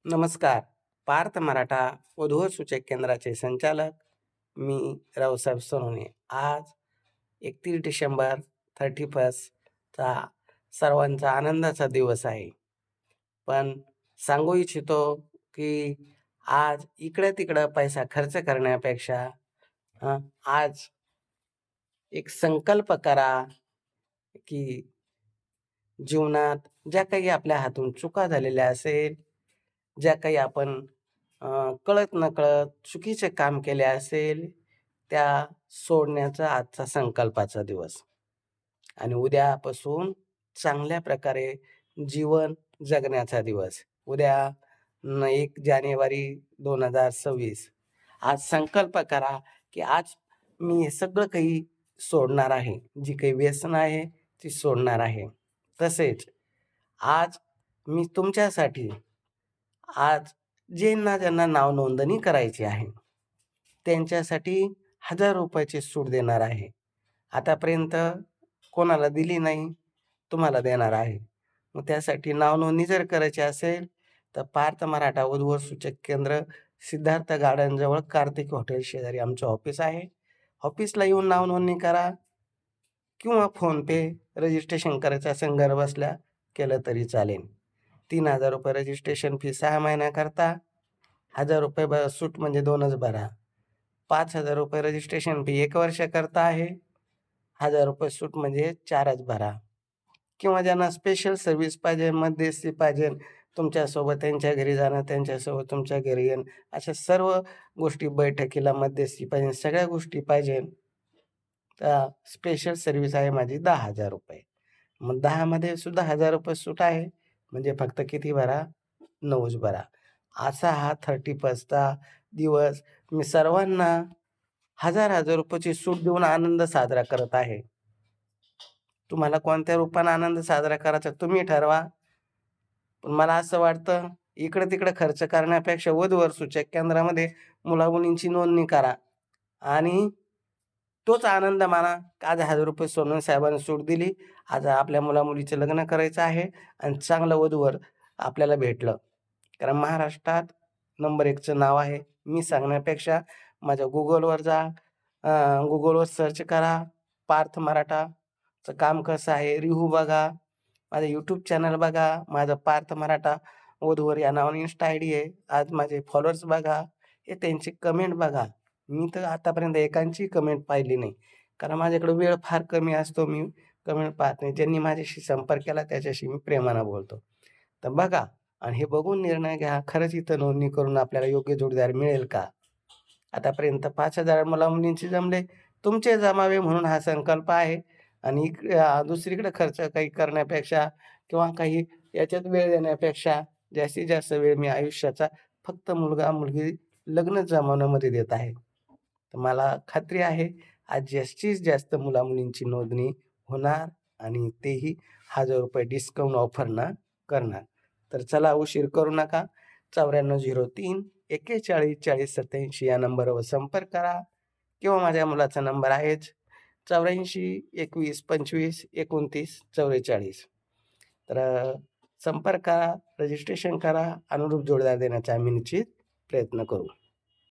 नमस्कार. पार्थ मराठा वधूवर सूचक केंद्राचे संचालक मी रावसाहेब सोनवणे. आज 31 डिसेंबर 31चा सर्वांचा आनंदाचा दिवस आहे. पण सांगू इच्छितो की आज इकडं-तिकडं पैसा खर्च करण्यापेक्षा आज एक संकल्प करा की जीवनात ज्या काही आपल्या हातून चुका झालेल्या असेल, ज्या काही आपण कळत-नकळत चुकीचे काम केले असेल, त्या सोडण्याचा आजचा संकल्पाचा दिवस आणि उद्यापासून चांगल्या प्रकारे जीवन जगण्याचा दिवस. उद्या 1 जानेवारी 2026 आज संकल्प करा, की आज मी हे सगळं काही सोडणार आहे. जी काही व्यसन आहे, ती सोडणार आहे. तसेच आज मी तुमच्यासाठी आज ज्यांना नाव नोंदणी करायची आहे, त्यांच्यासाठी ₹1000 सूट देणार आहे. आतापर्यंत कोणाला दिली नाही, तुम्हाला देणार आहे. मग त्यासाठी नाव नोंदणी जर करायची असेल, तर पार्थ मराठा वधूवर सूचक केंद्र, सिद्धार्थ गार्डनजवळ कार्तिक हॉटेल शेजारी आमचं ऑफिस आहे. ऑफिसला येऊन नाव नोंदणी करा किंवा फोनपे रजिस्ट्रेशन करायचं असेल घर बसल्या केलं तरी चालेल. ₹3000 रजिस्ट्रेशन फी 6 महिन्याकरता, ₹1000 सूट म्हणजे 2च भरा. ₹5000 रजिस्ट्रेशन फी 1 वर्षाकरता आहे. ₹1000 सूट म्हणजे 4च भरा. किंवा ज्यांना स्पेशल सर्व्हिस पाहिजे, मध्यस्थी पाहिजे, तुमच्यासोबत त्यांच्या घरी जाणं, त्यांच्यासोबत तुमच्या घरी येणं, अशा सर्व गोष्टी बैठकीला मध्यस्थी पाहिजे, सगळ्या गोष्टी पाहिजे. तर स्पेशल सर्व्हिस आहे माझी ₹10,000. मग 10 मध्ये सुद्धा ₹1000 सूट आहे. म्हणजे फक्त किती भरा? 9च भरा. असा हा 31sta दिवस मी सर्वांना ₹1000 सूट देऊन आनंद साजरा करत आहे. तुम्हाला कोणत्या रूपाने आनंद साजरा करायचा तुम्ही ठरवा. पण मला असं वाटतं, इकडं-तिकडं खर्च करण्यापेक्षा वधूवर सूचक केंद्रामध्ये मुला-मुलींची नोंदणी करा आणि तोच आनंद माना. आज ₹1000 सोनवणे साहेबांनी सूट दिली. आज आपल्या मुला-मुलीचं लग्न करायचं आहे आणि चांगलं वधूवर आपल्याला भेटलं. कारण महाराष्ट्रात नंबर 1चं नाव आहे. मी सांगण्यापेक्षा माझ्या Googleवर जा, Googleवर सर्च करा. पार्थ मराठाचं काम कसं आहे, रिव्ह्यू बघा. माझं YouTube चॅनल बघा. माझं पार्थ मराठा वधूवर या नावाने Insta आयडी आहे. आज माझे फॉलोअर्स बघा. हे त्यांची कमेंट बघा. मी तर आतापर्यंत एकांची कमेंट पाहिली नाही. कारण माझ्याकडे वेळ फार कमी असतो. मी कमेंट पाहत नाही. ज्यांनी माझ्याशी संपर्क केला त्याच्याशी मी प्रेमानं बोलतो. तर बघा आणि हे बघून निर्णय घ्या. खरंच इथं नोंदणी करून आपल्याला योग्य जोडीदार मिळेल का? आतापर्यंत 5,000 मुला-मुलींचे जमले. तुमचे जमावे म्हणून हा संकल्प आहे आणि दुसरीकडे खर्च काही करण्यापेक्षा किंवा काही याच्यात वेळ देण्यापेक्षा जास्तीत जास्त वेळ मी आयुष्याचा फक्त मुलगा-मुलगी लग्न जमवण्यामध्ये देत आहे. तर मला खात्री आहे आज जास्तीत जास्त मुला-मुलींची नोंदणी होणार आणि तेही ₹1000 डिस्काउंट ऑफरनं करणार. तर चला उशीर करू नका. 9403 41 40 87 या नंबरवर संपर्क करा किंवा माझ्या मुलाचा नंबर आहेच 84 21 25 29 44. तर संपर्क करा, रजिस्ट्रेशन करा, अनुरूप जोडीदार देण्याचा आम्ही निश्चित प्रयत्न करू.